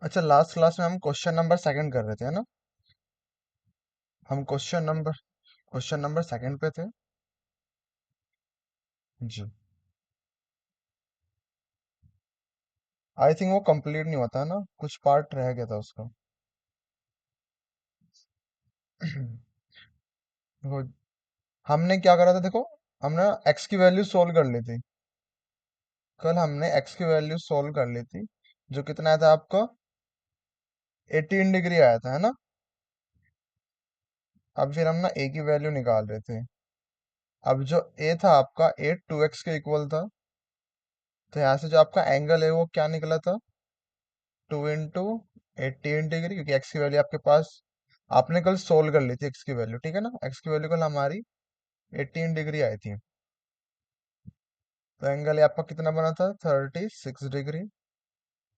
अच्छा, last class में हम क्वेश्चन नंबर सेकंड कर रहे थे, है ना? हम क्वेश्चन नंबर सेकंड पे थे। जी। आई थिंक वो कंप्लीट नहीं होता है ना, कुछ पार्ट रह गया था उसका। देखो, हमने क्या करा था, देखो। हमने एक्स की वैल्यू सोल्व कर ली थी। कल हमने एक्स की वैल्यू सोल्व कर ली थी। जो कितना आया था आपका? 18 डिग्री आया था, है ना? अब फिर हम ना ए की वैल्यू निकाल रहे थे। अब जो ए था आपका, ए 2x के इक्वल था। तो यहाँ से जो आपका एंगल है वो क्या निकला था? 2 इंटू 18 डिग्री, क्योंकि एक्स की वैल्यू आपके पास आपने कल सोल्व कर ली थी। एक्स की वैल्यू, ठीक है ना? एक्स की वैल्यू कल हमारी 18 डिग्री आई थी। तो एंगल आपका कितना बना था? 36 degree.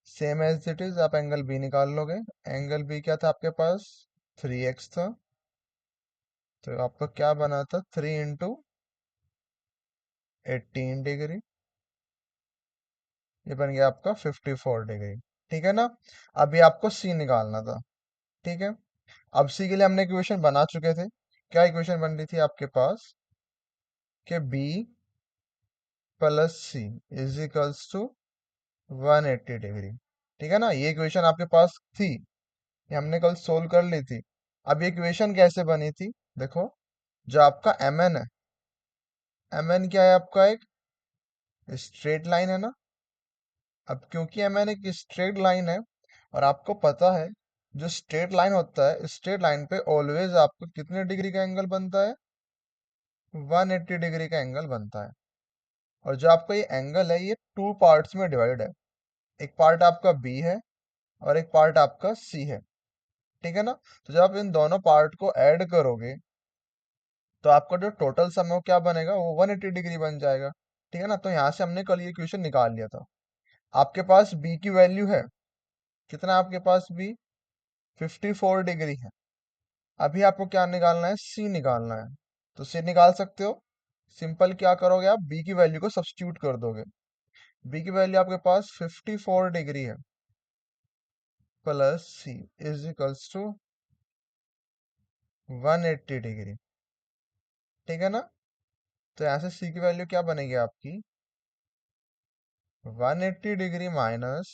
Same as it is आप एंगल बी निकाल लोगे। एंगल बी क्या था आपके पास? 3x था। तो आपका क्या बना था? 3 इंटू 18 डिग्री। ये बन गया आपका 54 डिग्री। ठीक है ना? अभी आपको सी निकालना था। ठीक है। अब सी के लिए हमने इक्वेशन बना चुके थे। क्या इक्वेशन बन रही थी आपके पास? कि B plus C is equals to 180 degree. ठीक है ना? ये इक्वेशन आपके पास थी, ये हमने कल सोल्व कर ली थी। अब ये इक्वेशन कैसे बनी थी? देखो, जो आपका एम एन है, एम एन क्या है आपका? एक स्ट्रेट लाइन है ना? अब क्योंकि एम एन एक स्ट्रेट लाइन है, और आपको पता है जो स्ट्रेट लाइन होता है, स्ट्रेट लाइन पे ऑलवेज आपको कितने डिग्री का एंगल बनता है? 180 डिग्री का एंगल बनता है। और जो आपका ये एंगल है, ये टू पार्ट्स में डिवाइड है। एक पार्ट आपका बी है और एक पार्ट आपका सी है। ठीक है ना? तो जब आप इन दोनों पार्ट को ऐड करोगे, तो आपका जो टोटल सम है वो क्या बनेगा? वो 180 डिग्री बन जाएगा। ठीक है ना? तो यहाँ से हमने कल ये इक्वेशन निकाल लिया था। आपके पास बी की वैल्यू है कितना? आपके पास बी 54 डिग्री है। अभी आपको क्या निकालना है? सी निकालना है। तो सी निकाल सकते हो। सिंपल क्या करोगे? आप बी की वैल्यू को सब्स्टिट्यूट कर दोगे। बी की वैल्यू आपके पास 54 डिग्री है, plus C is equals to 180 degree. ठीक है ना? तो यहाँ से सी की वैल्यू क्या बनेगी आपकी? 180 डिग्री माइनस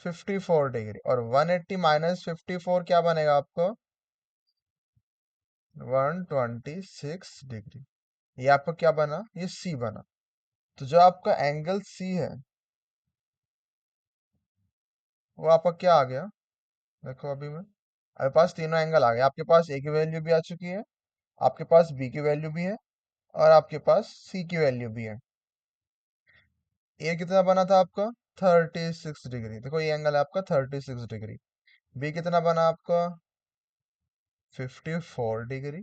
54 डिग्री, और 180 - 54 क्या बनेगा आपको? 126 डिग्री। ये आपका क्या बना? ये सी बना। तो जो आपका एंगल सी है, वो आपका क्या आ गया? देखो, अभी मैं आपके पास तीनों एंगल आ गए। आपके पास ए की वैल्यू भी आ चुकी है, आपके पास बी की वैल्यू भी है, और आपके पास सी की वैल्यू भी है। ए कितना बना था आपका? 36 डिग्री। देखो, ये एंगल है आपका 36 डिग्री। बी कितना बना आपका? 54 डिग्री।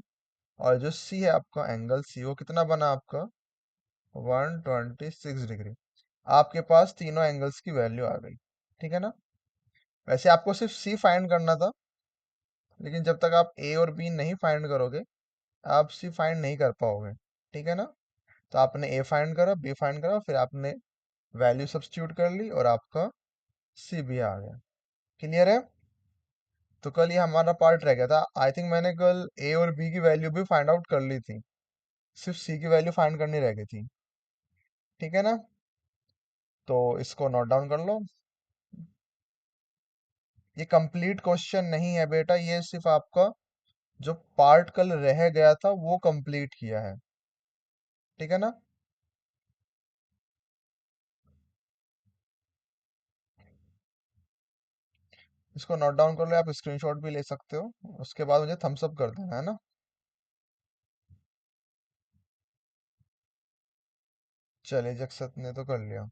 और जो सी है आपका, एंगल सी, वो कितना बना आपका? 126 डिग्री। आपके पास तीनों एंगल्स की वैल्यू आ गई। ठीक है ना? वैसे आपको सिर्फ सी फाइंड करना था, लेकिन जब तक आप ए और बी नहीं फाइंड करोगे, आप सी फाइंड नहीं कर पाओगे। ठीक है ना? तो आपने ए फाइंड करा, बी फाइंड करा, फिर आपने वैल्यू सब्स्टिट्यूट कर ली, और आपका सी भी आ गया। क्लियर है? तो कल ये हमारा पार्ट रह गया था। आई थिंक मैंने कल ए और बी की वैल्यू भी फाइंड आउट कर ली थी, सिर्फ सी की वैल्यू फाइंड करनी रह गई थी। ठीक है ना? तो इसको नोट डाउन कर लो। ये कंप्लीट क्वेश्चन नहीं है बेटा, ये सिर्फ आपका जो पार्ट कल रह गया था वो कंप्लीट किया है। ठीक है ना? इसको नोट डाउन कर लो, आप स्क्रीनशॉट भी ले सकते हो। उसके बाद मुझे थम्स अप कर देना, है ना? चलिए, जगसत ने तो कर लिया।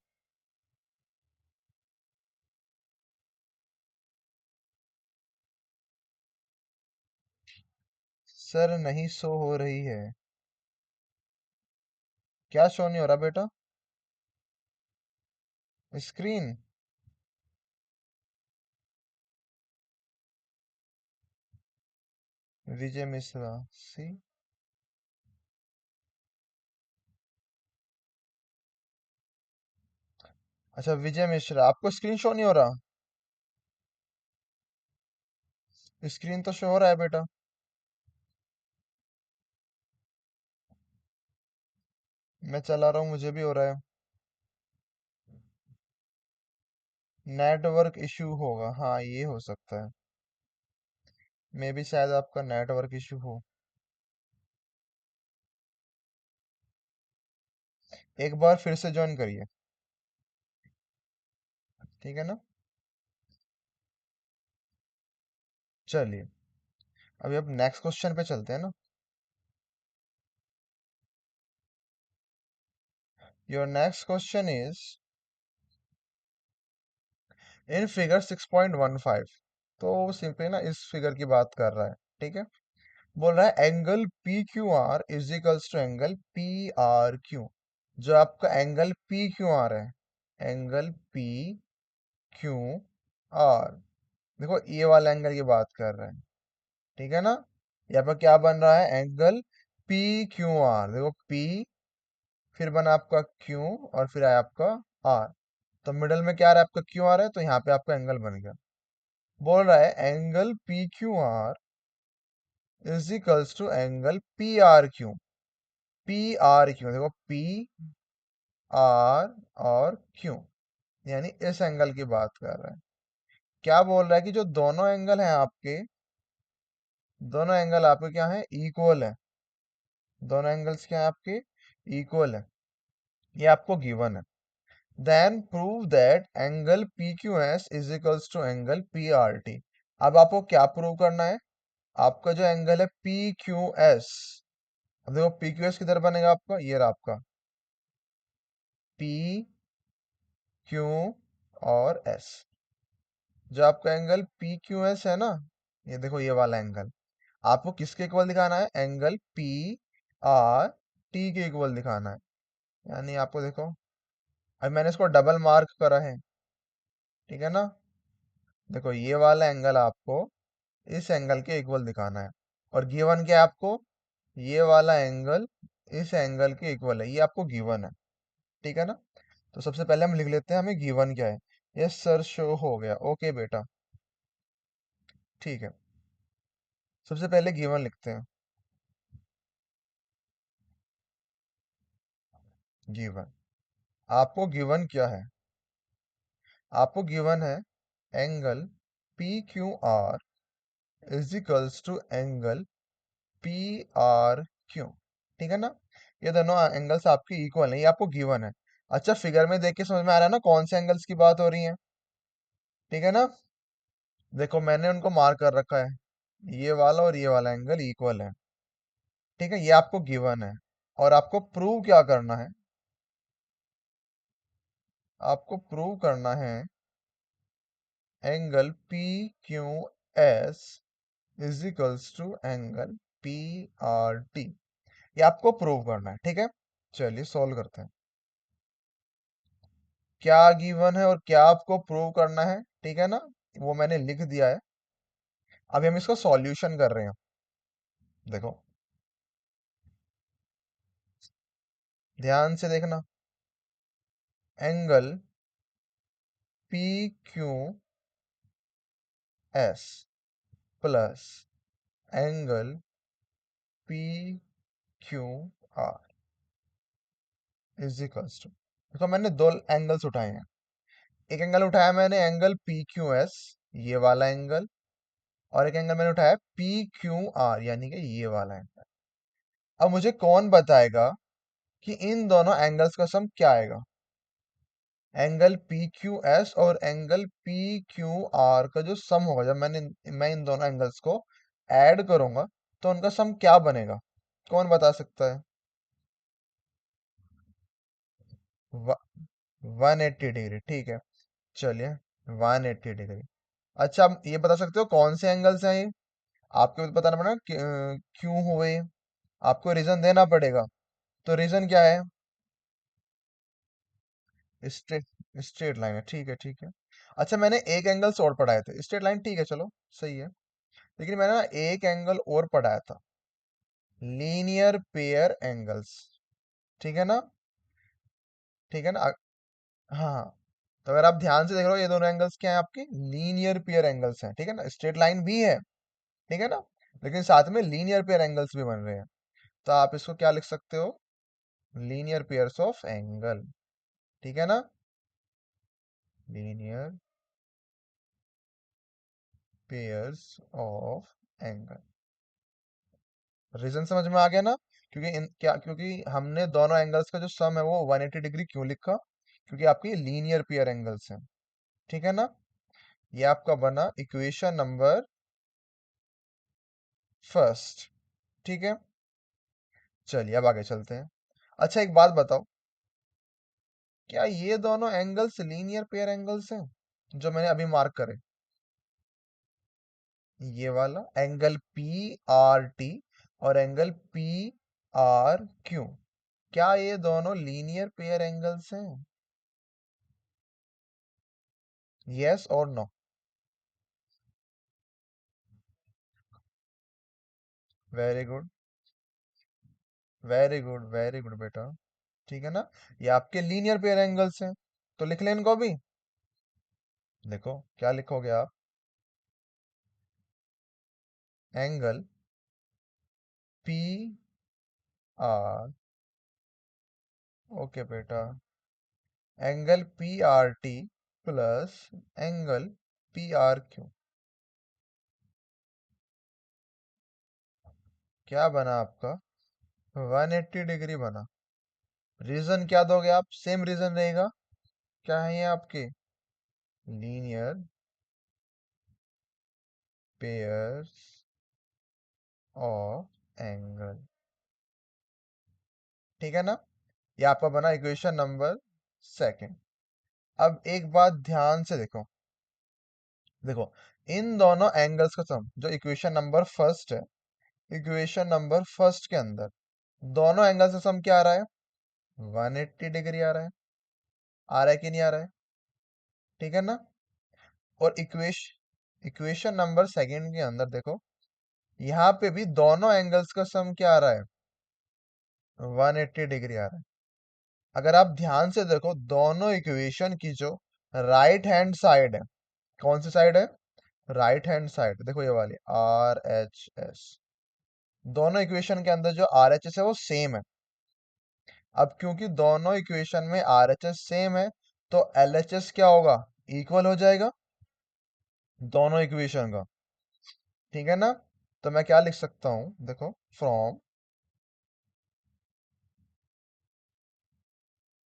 सर, नहीं शो हो रही है। क्या शो नहीं हो रहा बेटा? स्क्रीन? विजय मिश्रा, सी। अच्छा विजय मिश्रा, आपको स्क्रीन शो नहीं हो रहा? स्क्रीन तो शो हो रहा है बेटा। मैं चला रहा हूँ, मुझे भी हो रहा है। नेटवर्क इशू होगा, हाँ ये हो सकता है। मे भी शायद आपका नेटवर्क इशू हो। एक बार फिर से ज्वाइन करिए, ठीक है ना। चलिए, अभी अब नेक्स्ट क्वेश्चन पे चलते हैं ना। Your next question is in figure 6.15। तो सिंपली ना इस फिगर की बात कर रहा है, ठीक है। बोल रहा है angle P Q R is equals to angle P R Q. जो आपका एंगल पी क्यू आर है, एंगल पी क्यू आर, देखो ये वाला एंगल की बात कर रहे हैं, ठीक है ना। यहाँ पर क्या बन रहा है, एंगल पी क्यू आर, देखो पी, फिर बना आपका क्यू, और फिर आया आपका आर। तो मिडल में क्या आ रहा है, आपका क्यू आर है, तो यहाँ पे आपका एंगल बन गया। बोल रहा है angle P Q R is equals to angle P R Q. P R Q, देखो पी आर और क्यू, यानी इस एंगल की बात कर रहा है। क्या बोल रहा है कि जो दोनों एंगल हैं आपके, दोनों एंगल आपके क्या है, इक्वल है। दोनों एंगल्स क्या है आपके, इक्वल है। ये आपको गिवन है। Then prove that angle P Q S is equals to angle P R T. अब आपको क्या प्रूव करना है, आपका जो एंगल है पी क्यू एस, अब देखो पी क्यू एस किधर बनेगा आपका, ये रहा आपका पी क्यू और एस। जो आपका एंगल पी क्यू एस है ना, ये देखो ये वाला एंगल, आपको किसके इक्वल दिखाना है, एंगल पी आर टी के इक्वल दिखाना है। यानी आपको देखो, अब मैंने इसको डबल मार्क करा है, ठीक है ना। देखो ये वाला एंगल आपको इस एंगल के इक्वल दिखाना है, और गिवन क्या है आपको, ये वाला एंगल इस एंगल के इक्वल है, ये आपको गिवन है, ठीक है ना। तो सबसे पहले हम लिख लेते हैं हमें गिवन क्या है। यस सर, शो हो गया, ओके बेटा, ठीक है। सबसे पहले गिवन लिखते हैं। गिवन, आपको गिवन क्या है, आपको गिवन है angle P Q R is equals to angle P R Q, ठीक है ना। ये दोनों एंगल्स आपके इक्वल हैं, ये आपको गिवन है। अच्छा फिगर में देख के समझ में आ रहा है ना कौन से एंगल्स की बात हो रही है, ठीक है ना। देखो मैंने उनको मार्क कर रखा है, ये वाला और ये वाला एंगल इक्वल है, ठीक है, ये आपको गिवन है। और आपको प्रूव क्या करना है, आपको प्रूव करना है angle P Q S is equals to angle P R T. ये आपको प्रूव करना है, ठीक है। चलिए सॉल्व करते हैं, क्या गिवन है और क्या आपको प्रूव करना है, ठीक है ना। वो मैंने लिख दिया है। अभी हम इसका सॉल्यूशन कर रहे हैं। देखो ध्यान से देखना, angle P Q S plus angle P Q R is equals to, देखो मैंने दो एंगल्स उठाए हैं। एक एंगल उठाया मैंने एंगल पी क्यू एस, ये वाला एंगल, और एक एंगल मैंने उठाया पी क्यू आर, यानी कि ये वाला एंगल। अब मुझे कौन बताएगा कि इन दोनों एंगल्स का सम क्या आएगा। एंगल पी क्यू एस और एंगल पी क्यू आर का जो सम होगा, जब मैं इन दोनों एंगल्स को ऐड करूंगा, तो उनका सम क्या बनेगा, कौन बता सकता है। 180 डिग्री, ठीक है। चलिए 180 डिग्री। अच्छा आप ये बता सकते हो कौन से एंगल्स हैं ये, आपको भी बताना पड़ेगा क्यों हुए ये। आपको रीजन देना पड़ेगा। तो रीजन क्या है, स्ट्रेट, स्ट्रेट लाइन है, ठीक है ठीक है। अच्छा मैंने एक एंगल्स और पढ़ाए थे, स्ट्रेट लाइन ठीक है चलो, सही है। लेकिन मैंने ना एक एंगल और पढ़ाया था, लीनियर पेयर एंगल्स, ठीक है ना, ठीक है ना। हाँ हाँ, तो अगर आप ध्यान से देख रहे हो, ये दोनों एंगल्स क्या है आपके, लीनियर पेयर एंगल्स हैं, ठीक है ना, स्ट्रेट लाइन भी है, ठीक है ना, लेकिन साथ में लीनियर पेयर एंगल्स भी बन रहे हैं। तो आप इसको क्या लिख सकते हो, लीनियर पेयर्स ऑफ एंगल, ठीक है ना, linear pairs of angle. Reason समझ में आ गया ना? क्योंकि हमने दोनों एंगल्स का जो सम है वो 180 डिग्री क्यों लिखा, क्योंकि आपके लीनियर पेयर एंगल्स हैं, ठीक है ना। ये आपका बना इक्वेशन नंबर फर्स्ट, ठीक है। चलिए अब आगे चलते हैं। अच्छा एक बात बताओ, क्या ये दोनों एंगल्स लीनियर पेयर एंगल्स हैं जो मैंने अभी मार्क करे? ये वाला एंगल पी आर टी और एंगल पी आर क्यू, क्या ये दोनों लीनियर पेयर एंगल्स हैं? यस और no? Very good, very good, very good बेटा, ठीक है ना। ये आपके लीनियर पेयर एंगल्स हैं, तो लिख लें इनको भी। देखो क्या लिखोगे आप, एंगल पी आर, ओके बेटा, angle P R T plus angle P R Q, क्या बना आपका, 180 डिग्री बना। रीजन क्या दोगे आप, सेम रीजन रहेगा, क्या है ये आपके, लीनियर पेयर्स ऑफ एंगल, ठीक है ना। ये आपका बना इक्वेशन नंबर सेकंड। अब एक बात ध्यान से देखो, देखो इन दोनों एंगल्स का सम जो इक्वेशन नंबर फर्स्ट है, इक्वेशन नंबर फर्स्ट के अंदर दोनों एंगल्स का सम क्या आ रहा है, 180 डिग्री आ रहा है, आ रहा है कि नहीं आ रहा है, ठीक है ना। और इक्वेशन नंबर सेकंड के अंदर देखो, यहाँ पे भी दोनों एंगल्स का सम क्या आ रहा है, 180 डिग्री आ रहा है। अगर आप ध्यान से देखो, दोनों इक्वेशन की जो राइट हैंड साइड है, कौन सी साइड है, राइट हैंड साइड, देखो ये वाली आर एच एस, दोनों इक्वेशन के अंदर जो आर एच एस है वो सेम है। अब क्योंकि दोनों इक्वेशन में आर एच एस सेम है, तो एल एच एस क्या होगा, इक्वल हो जाएगा दोनों इक्वेशन का, ठीक है ना। तो मैं क्या लिख सकता हूं, देखो, from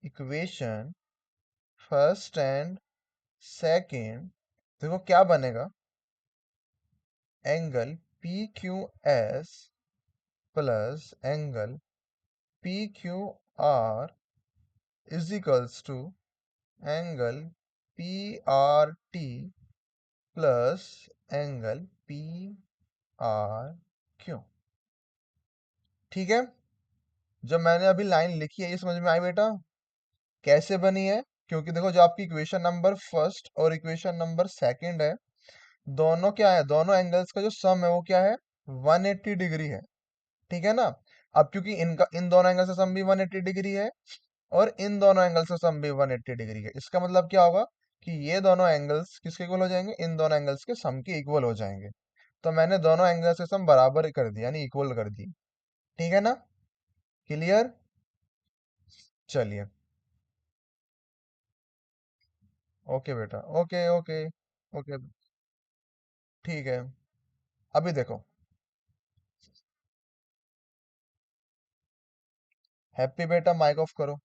equation first and second, देखो क्या बनेगा, angle P Q S plus angle P Q R is equals to angle P R T plus angle P R Q, ठीक है। जो मैंने अभी लाइन लिखी है ये समझ में आई बेटा, कैसे बनी है? क्योंकि देखो जो आपकी इक्वेशन नंबर फर्स्ट और इक्वेशन नंबर सेकंड है, दोनों क्या है, दोनों एंगल्स का जो सम है वो क्या है, 180 डिग्री है, ठीक है ना। अब क्योंकि इनका इन दोनों एंगल का सम भी 180 डिग्री है और इन दोनों एंगल्स का सम भी 180 डिग्री है, इसका मतलब क्या होगा कि ये दोनों एंगल्स किसके इक्वल हो जाएंगे, इन दोनों एंगल्स के सम के इक्वल हो जाएंगे। तो मैंने दोनों एंगल्स के सम बराबर कर दिया, यानी इक्वल कर दी, ठीक है ना, क्लियर। चलिए, ओके बेटा, ओके ओके ओके, ठीक है। अभी देखो, हैप्पी बेटा माइक ऑफ करो।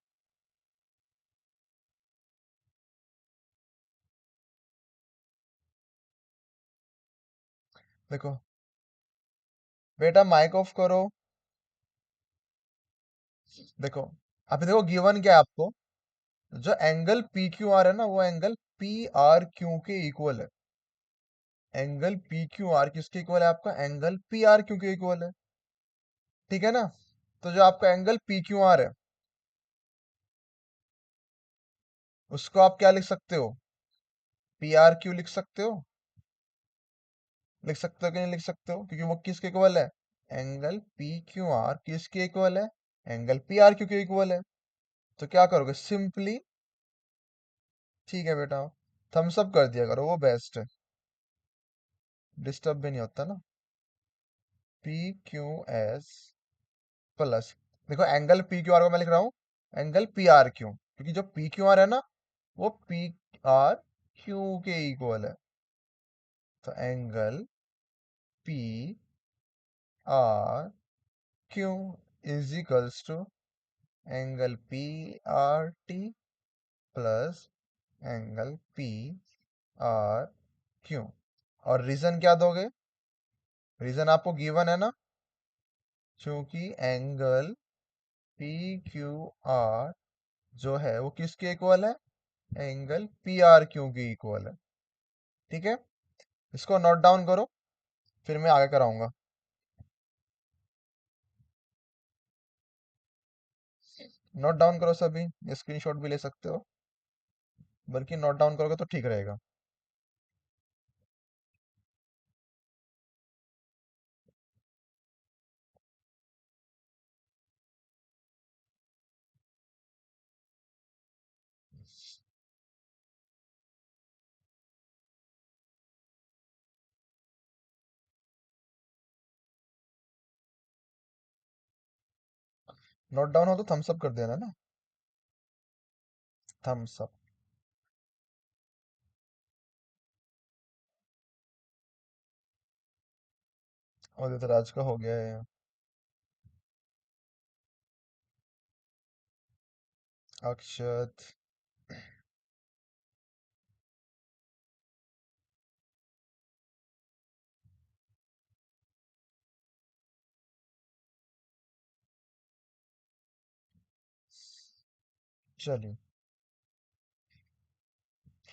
देखो बेटा माइक ऑफ करो। देखो अभी देखो गिवन क्या है आपको, जो एंगल पी क्यू आर है ना, वो एंगल पी आर क्यू के इक्वल है। एंगल पी क्यू आर किसके इक्वल है, आपका एंगल पी आर क्यू के इक्वल है, ठीक है ना। तो जो आपका एंगल पी क्यू आर है, उसको आप क्या लिख सकते हो, पी आर क्यू लिख सकते हो, लिख सकते हो कि नहीं लिख सकते हो, क्योंकि वो किसके इक्वल है, एंगल पी क्यू आर किसके इक्वल है, एंगल पी आर क्यू के इक्वल है। तो क्या करोगे, सिंपली ठीक है बेटा, थम्स अप कर दिया करो, वो बेस्ट है, डिस्टर्ब भी नहीं होता ना। पी क्यू एस प्लस, देखो एंगल पी क्यू आर को मैं लिख रहा हूँ एंगल पी आर क्यू, क्योंकि जो पी क्यू आर है ना वो पी आर क्यू के इक्वल है। तो angle P R Q is equals to angle P R T plus angle P R Q. और रीजन क्या दोगे? रीजन आपको गिवन है ना, क्योंकि एंगल पी क्यू आर जो है वो किसके इक्वल है? एंगल पी आर क्यू के इक्वल है। ठीक है, इसको नोट डाउन करो, फिर मैं आगे कराऊंगा। नोट डाउन करो सभी, स्क्रीनशॉट भी ले सकते हो, बल्कि नोट डाउन करोगे तो ठीक रहेगा। नोट डाउन हो तो थम्स अप कर देना ना, थम्स अप। उदित राज का हो गया है। अक्षत। चलिए,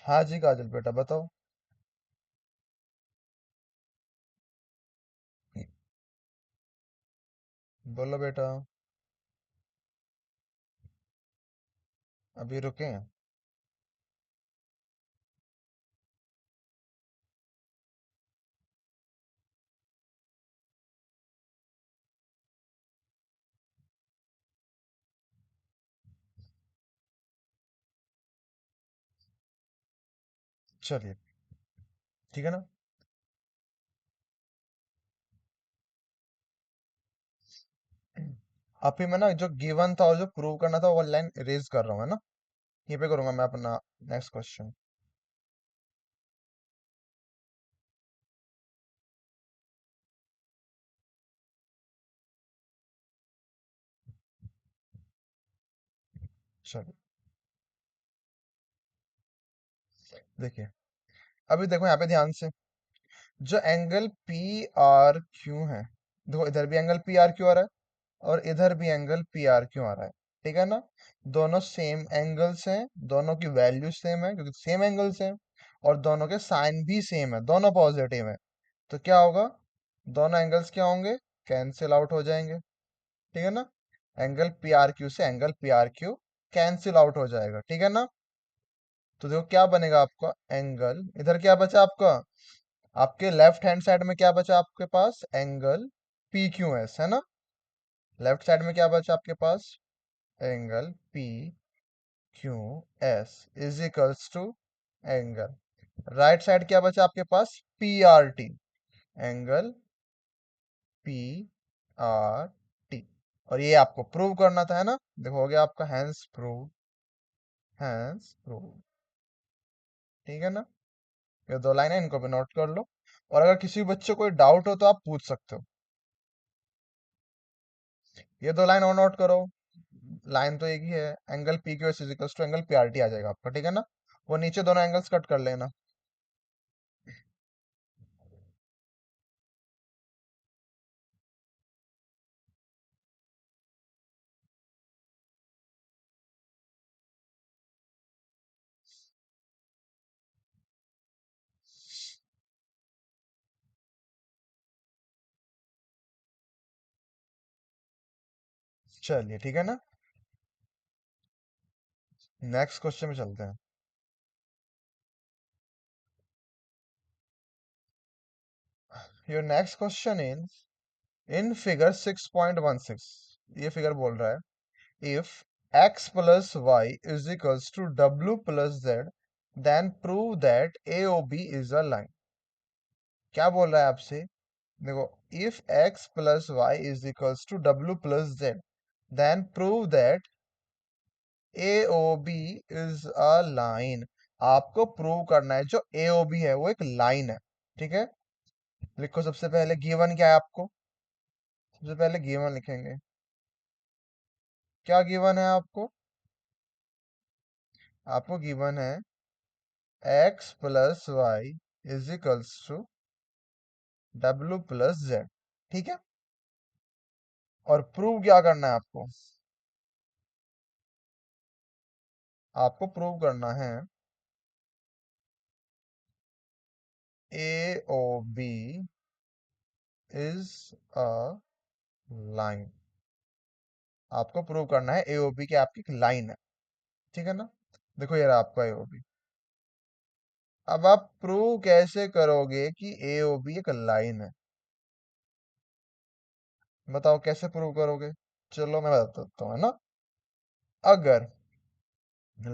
हाँ जी काजल बेटा बताओ। बोलो बेटा। अभी रुके हैं। चलिए, ठीक है ना। अभी मैं ना जो गिवन था और जो प्रूव करना था वो लाइन इरेज कर रहा हूँ, है ना। ये पे करूंगा मैं अपना नेक्स्ट क्वेश्चन। चलिए, देखिए, अभी देखो यहाँ पे ध्यान से, जो एंगल पी आर क्यू है, देखो इधर भी एंगल पी आर क्यू आ रहा है और इधर भी एंगल पी आर क्यू आ रहा है। ठीक है ना, दोनों सेम एंगल्स हैं, दोनों की वैल्यू सेम है क्योंकि सेम एंगल्स हैं, और दोनों के साइन भी सेम है, दोनों पॉजिटिव है। तो क्या होगा? दोनों एंगल्स क्या होंगे? कैंसिल आउट हो जाएंगे। ठीक है ना, एंगल पी आर क्यू से angle P R Q cancel out हो जाएगा। ठीक है ना, तो देखो क्या बनेगा आपका एंगल, इधर क्या बचा आपका, आपके लेफ्ट हैंड साइड में क्या बचा आपके पास? एंगल पी क्यू एस, है ना। लेफ्ट साइड में क्या बचा आपके पास? Angle P Q S is equals to angle, right side क्या बचा आपके पास? P R T, angle P R T. और ये आपको प्रूव करना था, है ना। देखो हो गया आपका हैंस प्रूव, हैंस प्रूव। ठीक है ना, ये दो लाइन है, इनको भी नोट कर लो, और अगर किसी बच्चे को कोई डाउट हो तो आप पूछ सकते हो। ये दो लाइन और नोट करो, लाइन तो एक ही है, angle P Q S is equals to angle P R T आ जाएगा आपका। ठीक है ना, वो नीचे दोनों एंगल्स कट कर लेना। चलिए, ठीक है ना, नेक्स्ट क्वेश्चन में चलते हैं। Your next question in figure 6.16, ये फिगर बोल रहा है, if x plus Y is equals to w plus Z then prove that A O B is a line. क्या बोल रहा है आपसे? देखो, if x plus Y is equals to W plus Z, then prove that A O B is a line. आपको prove करना है जो ए ओ बी है वो एक लाइन है। ठीक है, लिखो। सबसे पहले गिवन क्या है आपको? सबसे पहले गिवन लिखेंगे। क्या गिवन है आपको? आपको गिवन है x plus Y is equals to W plus Z. ठीक है, और प्रूव क्या करना है आपको? आपको प्रूव करना है A O B is a line. आपको प्रूव करना है ए ओ बी की आपकी एक लाइन है। ठीक है ना? देखो, ये रहा आपका ए ओ बी। अब आप प्रूव कैसे करोगे कि ए ओ बी एक लाइन है? बताओ कैसे प्रूव करोगे? चलो मैं बता देता हूँ, है ना। अगर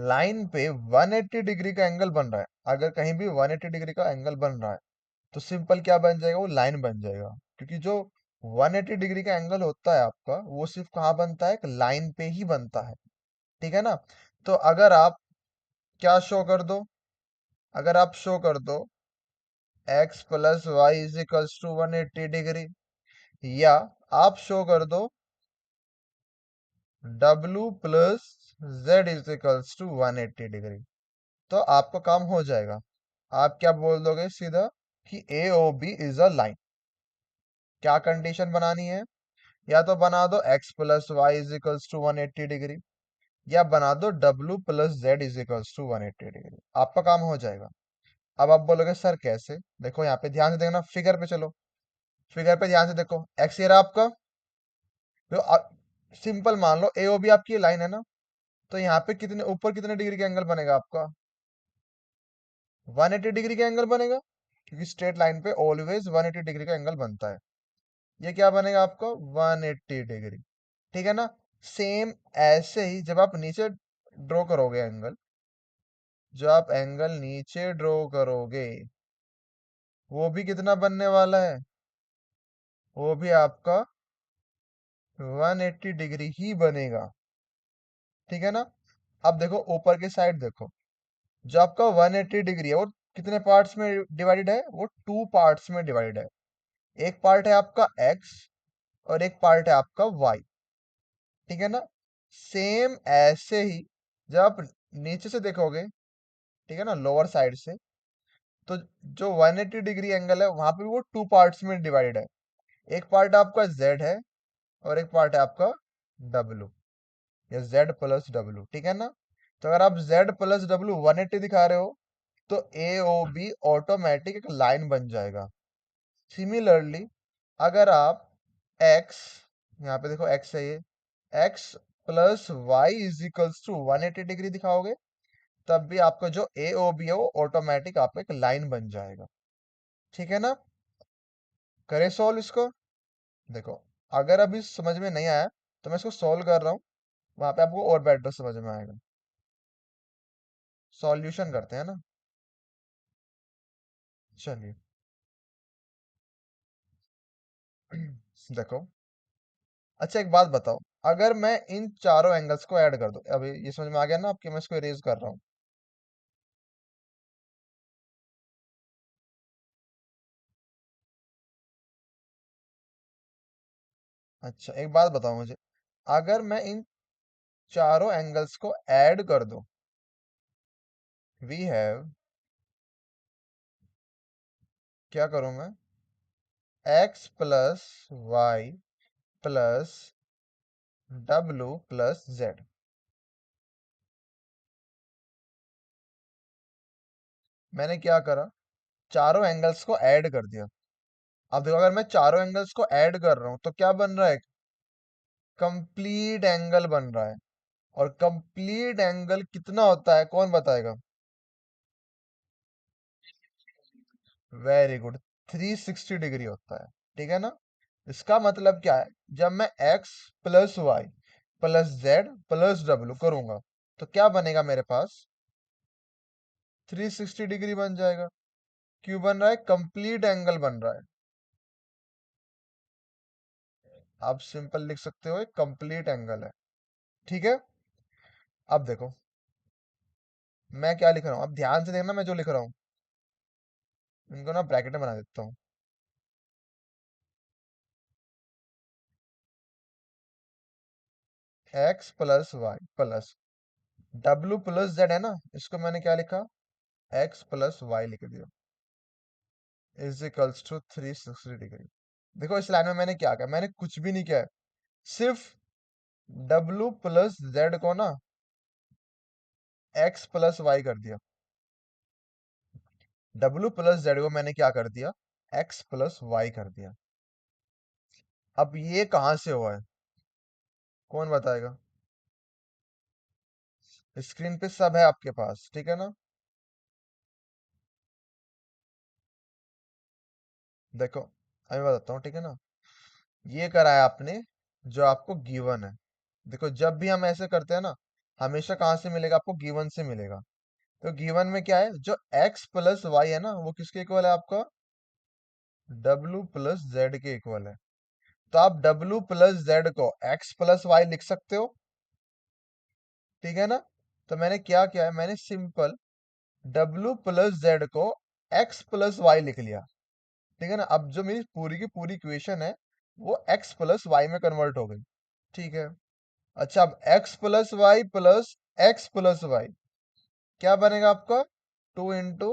लाइन पे 180 डिग्री का एंगल बन रहा है, अगर कहीं भी 180 डिग्री का एंगल बन रहा है, तो सिंपल क्या बन जाएगा? वो लाइन बन जाएगा। क्योंकि जो 180 डिग्री का एंगल होता है आपका, वो सिर्फ कहाँ बनता है? एक लाइन पे ही बनता है। ठीक है ना? तो अगर आप क्या शो कर दो, अगर आप शो कर दो x plus Y is equals to 180 degree, या आप शो कर दो w plus Z is equals to 180 degree, तो आपका काम हो जाएगा। आप क्या बोल दोगे सीधा? कि A O B is a line. क्या कंडीशन बनानी है? या तो बना दो x plus Y is equals to 180 degree, या बना दो w plus Z is equals to 180 degree. आपका काम हो जाएगा। अब आप बोलोगे सर कैसे? देखो, यहाँ पे ध्यान से देखना, फिगर पे चलो। फिगर पे ध्यान से देखो, एक्स ये रहा आपका। तो सिंपल मान लो ए ओ बी आपकी लाइन है ना, तो यहाँ पे कितने ऊपर कितने डिग्री का एंगल बनेगा आपका? 180 डिग्री का एंगल बनेगा, क्योंकि स्ट्रेट लाइन पे ऑलवेज 180 डिग्री का एंगल बनता है। ये क्या बनेगा आपका? 180 डिग्री। ठीक है ना? सेम ऐसे ही जब आप नीचे ड्रॉ करोगे एंगल, जो आप एंगल नीचे ड्रॉ करोगे, वो भी कितना बनने वाला है? वो भी आपका 180 डिग्री ही बनेगा। ठीक है ना? अब देखो ऊपर की साइड देखो, जो आपका 180 डिग्री है वो कितने पार्ट्स में डिवाइडेड है? वो टू पार्ट्स में डिवाइडेड है। एक पार्ट है आपका x और एक पार्ट है आपका y। ठीक है ना? सेम ऐसे ही जब आप नीचे से देखोगे, ठीक है ना, लोअर साइड से, तो जो 180 डिग्री एंगल है वहां पे वो टू पार्ट्स में डिवाइडेड है। एक पार्ट आपका z है और एक पार्ट है आपका w, या z प्लस w। ठीक है ना? तो अगर आप z प्लस w 180 दिखा रहे हो, तो ए ओ बी ऑटोमेटिक एक लाइन बन जाएगा। सिमिलरली अगर आप x, यहाँ पे देखो x है ये, x plus Y is equals to 180 degree दिखाओगे, तब भी आपका जो ए ओ बी है वो ऑटोमेटिक आपका एक लाइन बन जाएगा। ठीक है ना? करें सॉल्व इसको। देखो, अगर अभी समझ में नहीं आया तो मैं इसको सॉल्व कर रहा हूँ, वहां पे आपको और बेटर समझ में आएगा। सॉल्यूशन करते हैं ना। चलिए। देखो, अच्छा एक बात बताओ, अगर मैं इन चारों एंगल्स को ऐड कर दूं, अभी ये समझ में आ गया ना आपके? मैं इसको इरेज कर रहा हूँ। अच्छा एक बात बताओ मुझे, अगर मैं इन चारों एंगल्स को ऐड कर दूं, वी हैव, क्या करूं मैं? x plus Y plus W plus Z. मैंने क्या करा? चारों एंगल्स को ऐड कर दिया। अब देखो, अगर मैं चारों एंगल्स को ऐड कर रहा हूं तो क्या बन रहा है? कंप्लीट एंगल बन रहा है। और कंप्लीट एंगल कितना होता है, कौन बताएगा? वेरी गुड, 360 डिग्री होता है। ठीक है ना? इसका मतलब क्या है? जब मैं x plus Y plus Z plus W करूंगा, तो क्या बनेगा मेरे पास? 360 डिग्री बन जाएगा। क्यों बन रहा है? कंप्लीट एंगल बन रहा है। आप सिंपल लिख सकते हो, एक कंप्लीट एंगल है। ठीक है। अब देखो मैं क्या लिख रहा हूँ, अब ध्यान से देखना मैं जो लिख रहा हूँ। इनको ना ब्रैकेट में बना देता हूँ। X plus Y plus W plus Z है ना, इसको मैंने क्या लिखा? एक्स प्लस वाई लिख दिया, इज इक्वल्स टू 360 डिग्री। देखो इस लाइन में मैंने क्या किया, मैंने कुछ भी नहीं किया है, सिर्फ डब्ल्यू प्लस जेड को ना एक्स प्लस वाई कर दिया। डब्ल्यू प्लस जेड को मैंने क्या कर दिया? एक्स प्लस वाई कर दिया। अब ये कहां से हुआ है, कौन बताएगा? स्क्रीन पे सब है आपके पास, ठीक है ना? देखो अभी बताता हूँ, ठीक है ना? ये करा है आपने जो आपको गिवन है। देखो जब भी हम ऐसे करते हैं ना, हमेशा कहाँ से मिलेगा आपको? गिवन से मिलेगा। तो गिवन में क्या है, जो x प्लस वाई है ना, वो किसके इक्वल है आपका? w प्लस जेड के इक्वल है। तो आप w प्लस जेड को x प्लस वाई लिख सकते हो, ठीक है ना? तो मैंने क्या किया है, मैंने सिंपल w प्लस जेड को x प्लस वाई लिख लिया, ठीक है ना? अब जो मेरी पूरी की पूरी इक्वेशन है वो x प्लस वाई में कन्वर्ट हो गई, ठीक है? अच्छा अब x प्लस वाई क्या बनेगा आपका? 2 into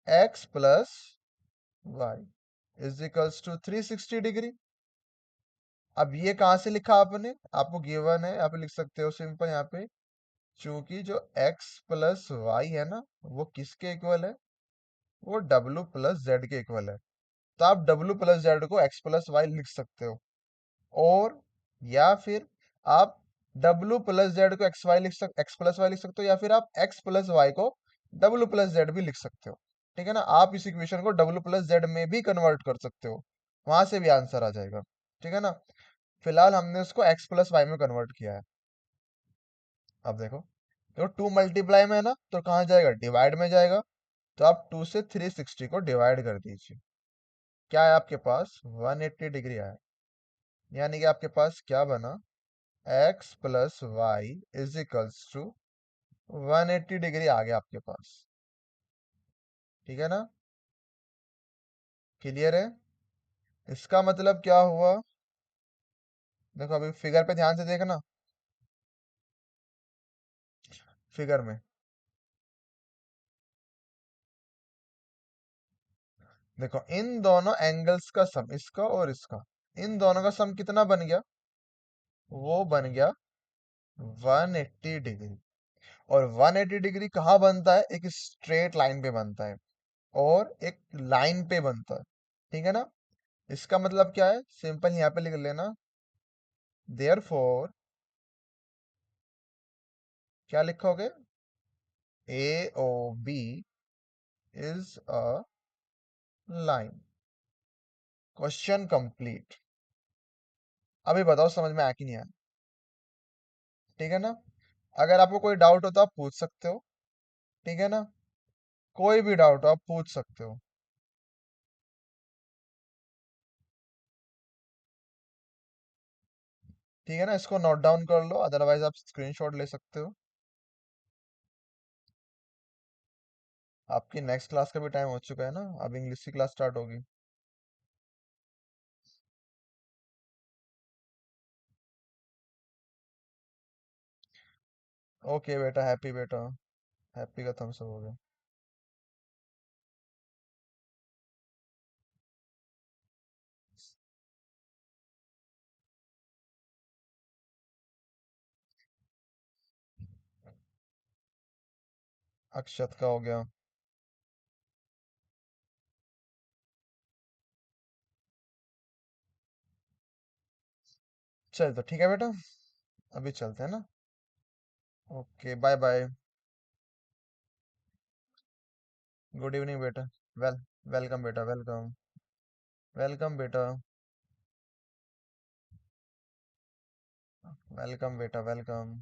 x plus Y is equals to 360 degree. अब ये कहाँ से लिखा आपने? आपको गिवन है, आप लिख सकते हो सिंपल यहाँ पे, चूंकि जो x प्लस वाई है ना, वो किसके इक्वल है? वो w प्लस जेड के इक्वल है। तो आप w प्लस जेड को x प्लस वाई लिख सकते हो, और या फिर आप w प्लस जेड को एक्स प्लस वाई लिख सकते हो, या फिर आप x प्लस वाई को w प्लस जेड भी लिख सकते हो, ठीक है ना? आप इस इक्वेशन को w प्लस जेड में भी कन्वर्ट कर सकते हो, वहां से भी आंसर आ जाएगा, ठीक है ना? फिलहाल हमने उसको x प्लस वाई में कन्वर्ट किया है। अब देखो, तो 2 मल्टीप्लाई में है ना, तो कहाँ जाएगा? डिवाइड में जाएगा। तो आप 2 से 360 को डिवाइड कर दीजिए, क्या है आपके पास? 180 डिग्री आया। यानी कि आपके पास क्या बना? x plus Y is equals to 180 degree आ गया आपके पास, ठीक है ना? क्लियर है? इसका मतलब क्या हुआ? देखो अभी फिगर पे ध्यान से देखना, फिगर में देखो इन दोनों एंगल्स का सम, इसका और इसका, इन दोनों का सम कितना बन गया? वो बन गया 180 डिग्री। और 180 डिग्री कहाँ बनता है? एक स्ट्रेट लाइन पे बनता है, और एक लाइन पे बनता है, ठीक है ना? इसका मतलब क्या है? सिंपल यहाँ पे लिख लेना, देयरफॉर क्या लिखोगे? A O B is a line. Question complete. अभी बताओ समझ में आया कि नहीं आया? ठीक है ना? अगर आपको कोई डाउट हो तो आप पूछ सकते हो, ठीक है ना? कोई भी डाउट हो आप पूछ सकते हो। ठीक है ना? इसको नोट डाउन कर लो, अदरवाइज आप स्क्रीनशॉट ले सकते हो। आपकी नेक्स्ट क्लास का भी टाइम हो चुका है ना, अब इंग्लिश की क्लास स्टार्ट होगी। ओके बेटा, हैप्पी बेटा, हैप्पी का थम्स अप हो गया। अक्षत का हो गया। चल तो ठीक है बेटा, अभी चलते हैं ना। Okay bye bye. Good evening बेटा। वेल वेलकम बेटा, वेलकम। वेलकम बेटा। वेलकम बेटा, वेलकम।